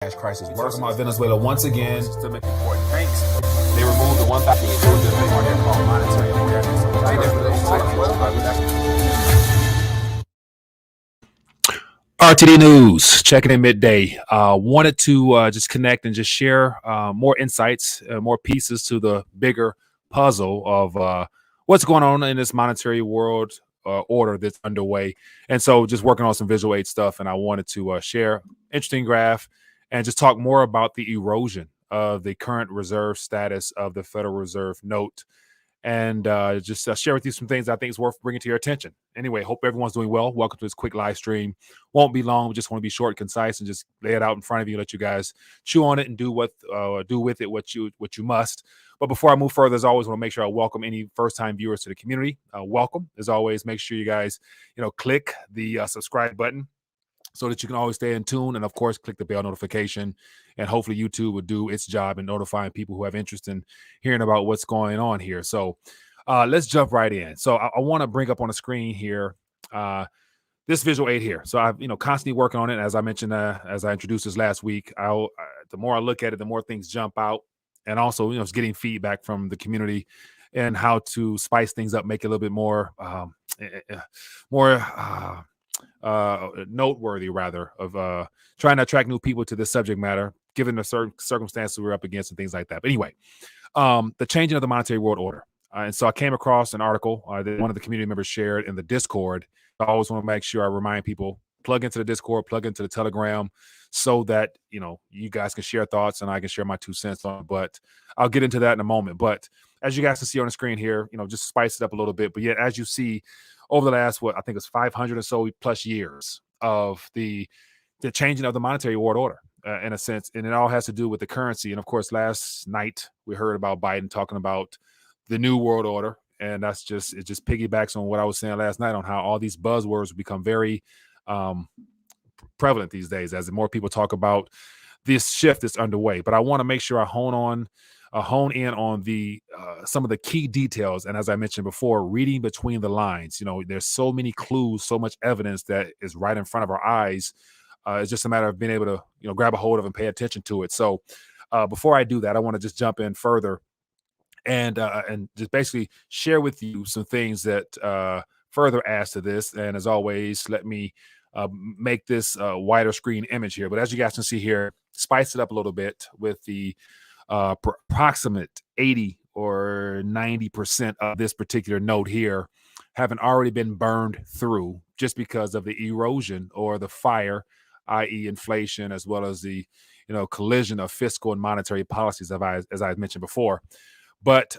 cash crisis worse. Talking about Venezuela once again. Systemic important banks. They removed the 1,000 called monetary preparedness. RTD News, checking in midday. Wanted to just connect and just share more insights, more pieces to the bigger puzzle of what's going on in this monetary world order that's underway. And so just working on some visual aid stuff, and I wanted to share interesting graph and just talk more about the erosion of the current reserve status of the Federal Reserve note, and just share with you some things I think is worth bringing to your attention. Anyway, hope everyone's doing well. Welcome to this quick live stream. Won't be long. We just want to be short and concise and just lay it out in front of you, let you guys chew on it and do with it what you must. But before I move further, as always, I want to make sure I welcome any first-time viewers to the community. Welcome. As always, make sure you guys click the subscribe button so that you can always stay in tune, and of course click the bell notification, and hopefully YouTube will do its job in notifying people who have interest in hearing about what's going on here. So let's jump right in. So I want to bring up on the screen here this visual aid here. So I've constantly working on it, as I mentioned as I introduced this last week. The more I look at it, the more things jump out, and also it's getting feedback from the community and how to spice things up, make it a little bit more noteworthy, rather, of trying to attract new people to this subject matter, given the certain circumstances we're up against and things like that. But anyway, the changing of the monetary world order. And so I came across an article that one of the community members shared in the Discord. I always want to make sure I remind people, plug into the Discord, plug into the Telegram, so that you guys can share thoughts and I can share my 2 cents on it. But I'll get into that in a moment. But as you guys can see on the screen here, just spice it up a little bit. But yet, as you see, over the last, I think it's 500 or so plus years of the changing of the monetary world order, in a sense, and it all has to do with the currency. And of course, last night we heard about Biden talking about the new world order, and it just piggybacks on what I was saying last night on how all these buzzwords become very prevalent these days as more people talk about this shift that's underway. But I want to make sure I hone in on the some of the key details. And as I mentioned before, reading between the lines, there's so many clues, so much evidence that is right in front of our eyes. It's just a matter of being able to, grab a hold of and pay attention to it. So before I do that, I want to just jump in further and just basically share with you some things that further adds to this. And as always, let me make this wider screen image here. But as you guys can see here, spice it up a little bit with the approximate 80 or 90% of this particular note here having already been burned through just because of the erosion or the fire, i.e. inflation, as well as the collision of fiscal and monetary policies, as I mentioned before. But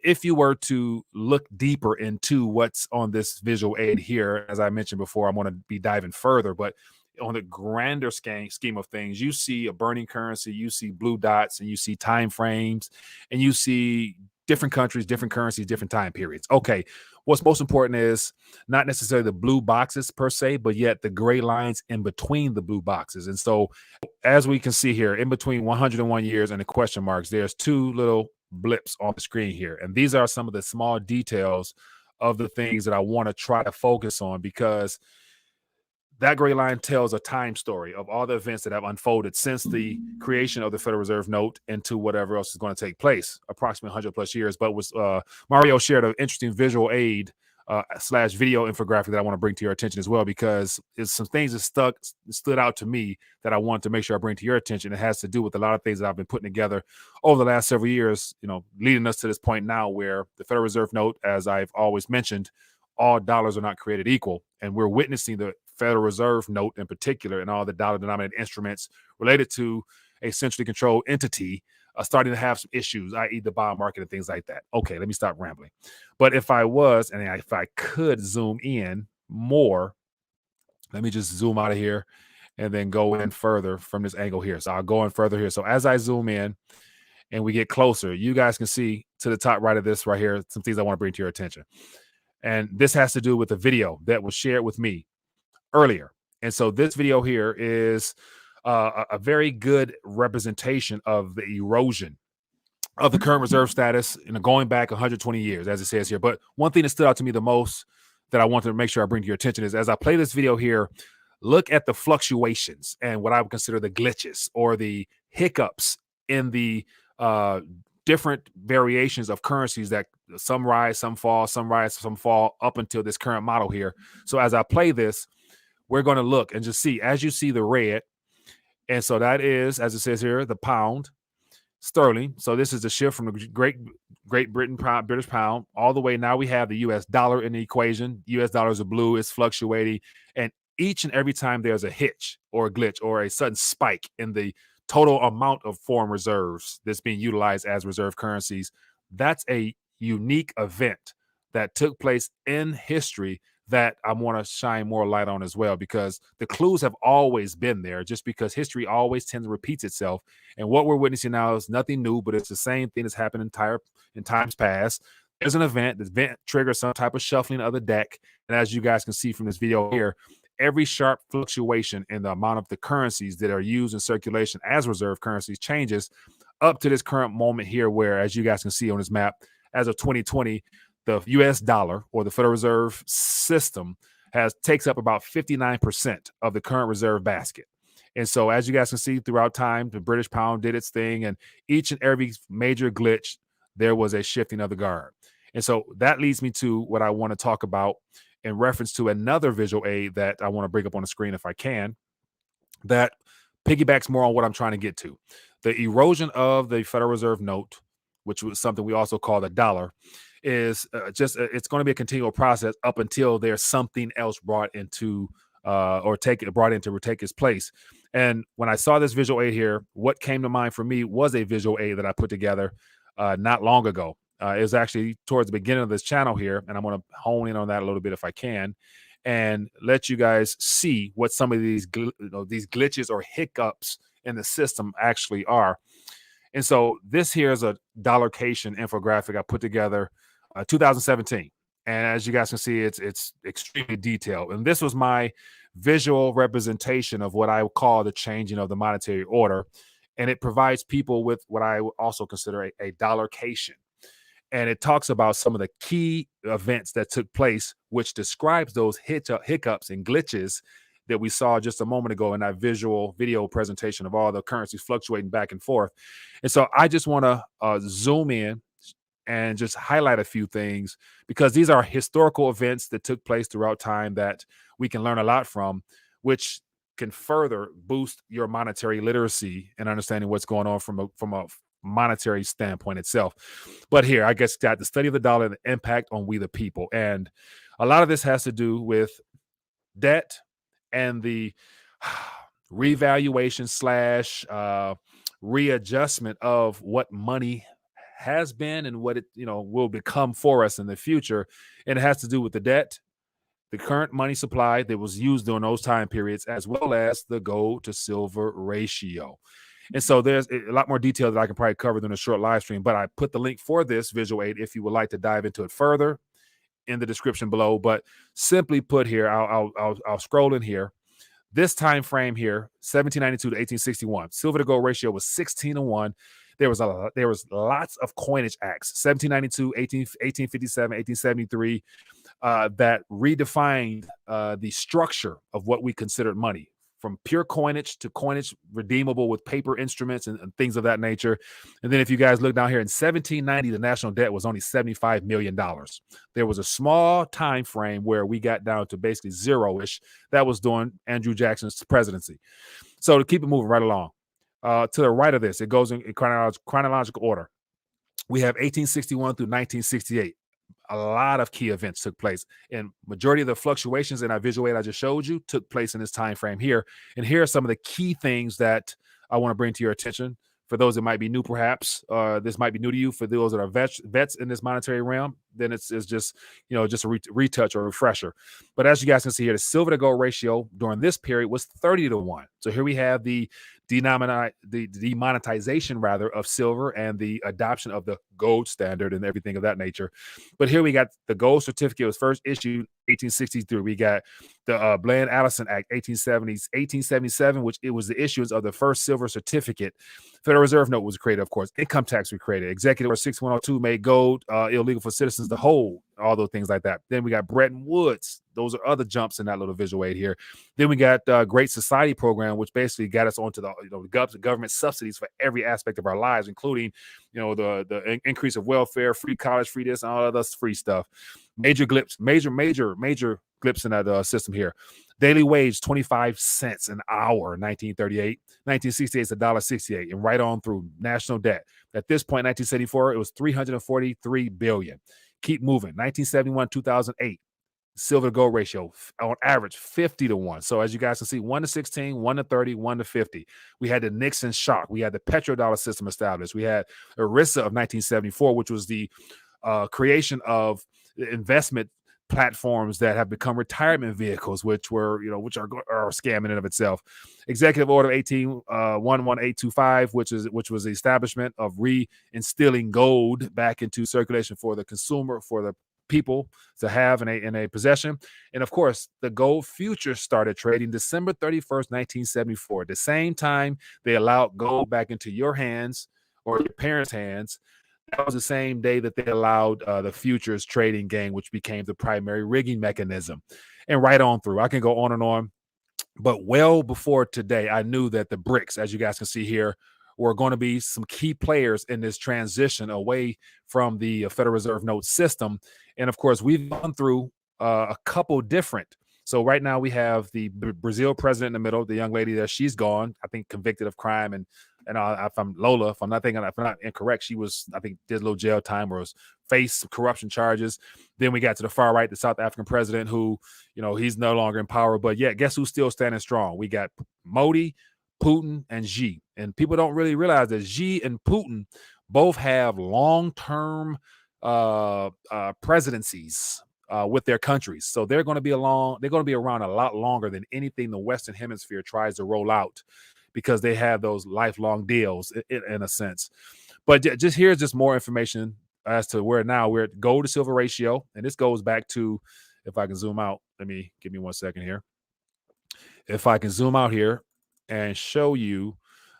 if you were to look deeper into what's on this visual aid here, as I mentioned before, I'm going to be diving further, but on the grander scheme of things, you see a burning currency, you see blue dots, and you see time frames, and you see different countries, different currencies, different time periods. Okay, what's most important is not necessarily the blue boxes per se, but yet the gray lines in between the blue boxes. And so as we can see here, in between 101 years and the question marks, there's two little blips on the screen here. And these are some of the small details of the things that I want to try to focus on, because that gray line tells a time story of all the events that have unfolded since the creation of the Federal Reserve note into whatever else is going to take place, approximately 100 plus years. But Mario shared an interesting visual aid / video infographic that I want to bring to your attention as well, because it's some things that stood out to me that I want to make sure I bring to your attention. It has to do with a lot of things that I've been putting together over the last several years, leading us to this point now where the Federal Reserve note, as I've always mentioned, all dollars are not created equal. And we're witnessing the Federal Reserve note in particular and all the dollar-denominated instruments related to a centrally controlled entity starting to have some issues, i.e. the bond market and things like that. Okay, let me stop rambling. But if I could zoom in more, let me just zoom out of here and then go in further from this angle here. So I'll go in further here. So as I zoom in and we get closer, you guys can see to the top right of this right here, some things I want to bring to your attention. And this has to do with a video that was shared with me earlier. And so this video here is a very good representation of the erosion of the current reserve status, going back 120 years, as it says here. But one thing that stood out to me the most that I wanted to make sure I bring to your attention is, as I play this video here, look at the fluctuations and what I would consider the glitches or the hiccups in the uh, different variations of currencies that some rise, some fall, some rise, some fall up until this current model here. So as I play this, we're going to look and just see, as you see the red, and so that is, as it says here, the pound sterling. So this is the shift from the Great Britain pound, British pound, all the way. Now we have the U.S. dollar in the equation. U.S. dollars are blue. It's fluctuating, and each and every time there's a hitch or a glitch or a sudden spike in the total amount of foreign reserves that's being utilized as reserve currencies, that's a unique event that took place in history that I want to shine more light on as well, because the clues have always been there, just because history always tends to repeat itself. And what we're witnessing now is nothing new, but it's the same thing that's happened in times past. There's an event. The event triggers some type of shuffling of the deck. And as you guys can see from this video here, every sharp fluctuation in the amount of the currencies that are used in circulation as reserve currencies changes up to this current moment here, where, as you guys can see on this map, as of 2020, the U.S. dollar, or the Federal Reserve System, takes up about 59% of the current reserve basket. And so, as you guys can see, throughout time, the British pound did its thing, and each and every major glitch, there was a shifting of the guard. And so that leads me to what I want to talk about in reference to another visual aid that I want to bring up on the screen if I can, that piggybacks more on what I'm trying to get to. The erosion of the Federal Reserve note, which was something we also call the dollar, is it's going to be a continual process up until there's something else brought into brought in to take its place. And when I saw this visual aid here, what came to mind for me was a visual aid that I put together not long ago. It was actually towards the beginning of this channel here, and I'm going to hone in on that a little bit if I can, and let you guys see what some of these these glitches or hiccups in the system actually are. And so this here is a dollarcation infographic I put together 2017. And as you guys can see, it's extremely detailed. And this was my visual representation of what I would call the changing of the monetary order. And it provides people with what I would also consider a dollarcation. And it talks about some of the key events that took place, which describes those hiccups and glitches that we saw just a moment ago in that visual video presentation of all the currencies fluctuating back and forth. And so I just want to zoom in and just highlight a few things, because these are historical events that took place throughout time that we can learn a lot from, which can further boost your monetary literacy and understanding what's going on from a monetary standpoint itself. But here, I guess, got the study of the dollar and the impact on we the people. And a lot of this has to do with debt and the revaluation / readjustment of what money has been and what it will become for us in the future. And it has to do with the debt, the current money supply that was used during those time periods, as well as the gold to silver ratio. And so there's a lot more detail that I can probably cover in a short live stream, but I put the link for this visual aid if you would like to dive into it further in the description below. But simply put here, I'll scroll in here. This time frame here, 1792 to 1861, silver to gold ratio was 16-1. There was lots of coinage acts, 1792, 1857, 1873, that redefined the structure of what we considered money, from pure coinage to coinage redeemable with paper instruments and things of that nature. And then if you guys look down here, in 1790, the national debt was only $75 million. There was a small time frame where we got down to basically zero-ish. That was during Andrew Jackson's presidency. So to keep it moving right along, to the right of this, it goes in chronological order. We have 1861 through 1968. A lot of key events took place, and majority of the fluctuations in our visual aid I just showed you took place in this time frame here. And here are some of the key things that I want to bring to your attention. For those that might be new, perhaps this might be new to you. For those that are vets in this monetary realm, then it's just just a retouch or a refresher. But as you guys can see here, the silver to gold ratio during this period was 30-1. So here we have the demonetization rather of silver and the adoption of the gold standard and everything of that nature. But here we got the gold certificate was first issued 1863. We got the Bland-Allison Act 1877, which it was the issuance of the first silver certificate. Federal Reserve note was created, of course. Income tax was created. Executive Order 6102 made gold illegal for citizens to hold all those things like that. Then we got Bretton Woods. Those are other jumps in that little visual aid here. Then we got Great Society program, which basically got us onto the the government subsidies for every aspect of our lives, including the increase of welfare, free college, free this, and all of this free stuff. Major glips, major glips in that system here. Daily wage 25 cents an hour, 1938. 1968 is $1.68, and right on through. National debt at this point, 1974, it was 343 billion. Keep moving. 1971, 2008. Silver to gold ratio on average 50 to 1. So as you guys can see, 1 to 16, 1 to 30, 1 to 50. We had the Nixon shock. We had the petrodollar system established. We had ERISA of 1974, which was the creation of investment platforms that have become retirement vehicles, which are a scam in and of itself. Executive Order 11825, which was the establishment of reinstilling gold back into circulation for the consumer, for the people to have in a possession. And of course, the gold futures started trading December 31st, 1974. At the same time they allowed gold back into your hands or your parents' hands, that was the same day that they allowed the futures trading game, which became the primary rigging mechanism. And right on through. I can go on and on. But well before today, I knew that the BRICS, as you guys can see here, were going to be some key players in this transition away from the Federal Reserve note system. And of course, we've gone through a couple different. So right now we have the Brazil president in the middle, the young lady there. She's gone, I think, convicted of crime. And if I'm Lola, if I'm not incorrect, she was, I think, did a little jail time or was faced corruption charges. Then we got to the far right, the South African president, who, he's no longer in power. But yeah, guess who's still standing strong? We got Modi, Putin, and Xi. And people don't really realize that Xi and Putin both have long-term presidencies with their countries. So they're going to be around a lot longer than anything the Western Hemisphere tries to roll out, because they have those lifelong deals in a sense. But just here's just more information as to where now we're at gold to silver ratio. And this goes back to, if I can zoom out, give me 1 second here. If I can zoom out here and show you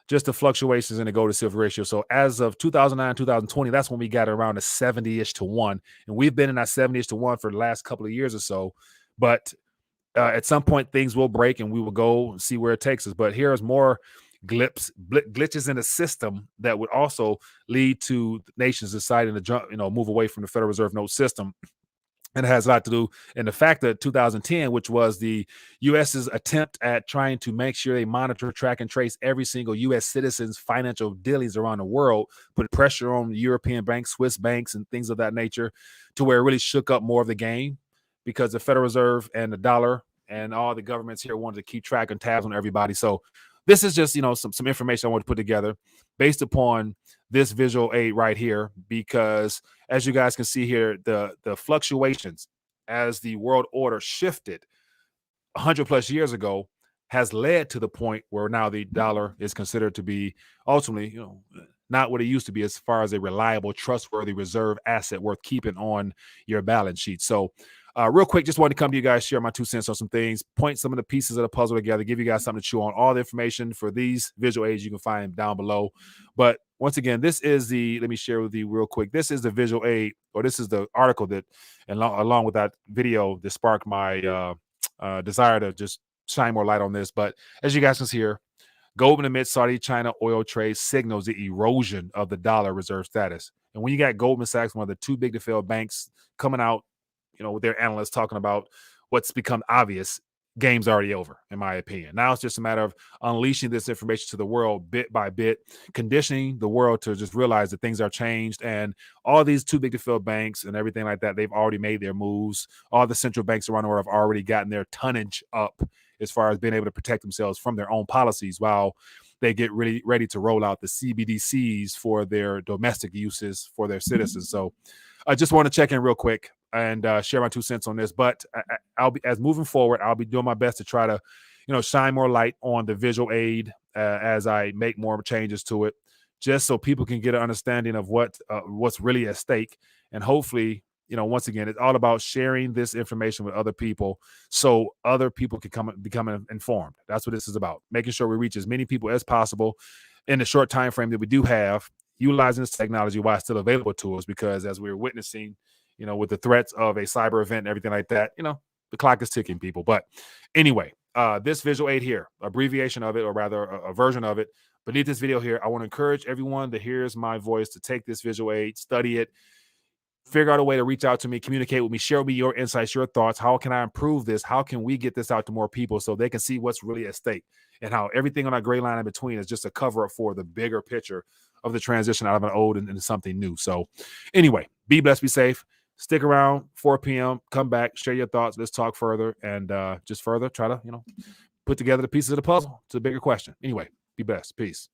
just the fluctuations in the gold to silver ratio. So as of 2009, 2020, that's when we got around a 70-ish to 1. And we've been in that 70-ish to 1 for the last couple of years or so. But at some point, things will break and we will go and see where it takes us. But here's more glitches in the system that would also lead to nations deciding to move away from the Federal Reserve note system. And it has a lot to do in the fact that 2010, which was the U.S.'s attempt at trying to make sure they monitor, track, and trace every single U.S. citizen's financial dealings around the world, put pressure on European banks, Swiss banks, and things of that nature, to where it really shook up more of the game, because the Federal Reserve and the dollar and all the governments here wanted to keep track and tabs on everybody. So this is just, some information I want to put together based upon this visual aid right here, because as you guys can see here, the fluctuations as the world order shifted 100 plus years ago has led to the point where now the dollar is considered to be ultimately, not what it used to be as far as a reliable, trustworthy reserve asset worth keeping on your balance sheet. So real quick, just wanted to come to you guys, share my 2 cents on some things, point some of the pieces of the puzzle together, give you guys something to chew on. All the information for these visual aids you can find down below. But once again, let me share with you real quick. This is the visual aid, or this is the article that, along with that video, that sparked my desire to just shine more light on this. But as you guys can see here, Goldman amid Saudi-China oil trade signals the erosion of the dollar reserve status. And when you got Goldman Sachs, one of the too big to fail banks, coming out, with their analysts talking about what's become obvious, game's already over, in my opinion. Now it's just a matter of unleashing this information to the world bit by bit, conditioning the world to just realize that things are changed. And all these too big to fail banks and everything like that, they've already made their moves. All the central banks around the world have already gotten their tonnage up as far as being able to protect themselves from their own policies, while they get really ready to roll out the CBDCs for their domestic uses for their citizens. So I just want to check in real quick and share my 2 cents on this. But I'll be, as moving forward, I'll be doing my best to try to, shine more light on the visual aid as I make more changes to it, just so people can get an understanding of what's really at stake. And hopefully, once again, it's all about sharing this information with other people so other people can become informed. That's what this is about, making sure we reach as many people as possible in the short time frame that we do have, utilizing this technology while it's still available to us, because as we're witnessing, with the threats of a cyber event and everything like that, the clock is ticking, people. But anyway, this visual aid here, abbreviation of it, or rather a version of it, beneath this video here, I want to encourage everyone that hears my voice to take this visual aid, study it, figure out a way to reach out to me, communicate with me, share with me your insights, your thoughts. How can I improve this? How can we get this out to more people so they can see what's really at stake, and how everything on that gray line in between is just a cover up for the bigger picture of the transition out of an old and into something new. So anyway, be blessed, be safe. Stick around, 4 p.m. Come back, share your thoughts. Let's talk further, and just further try to, put together the pieces of the puzzle to the bigger question. Anyway, be blessed. Peace.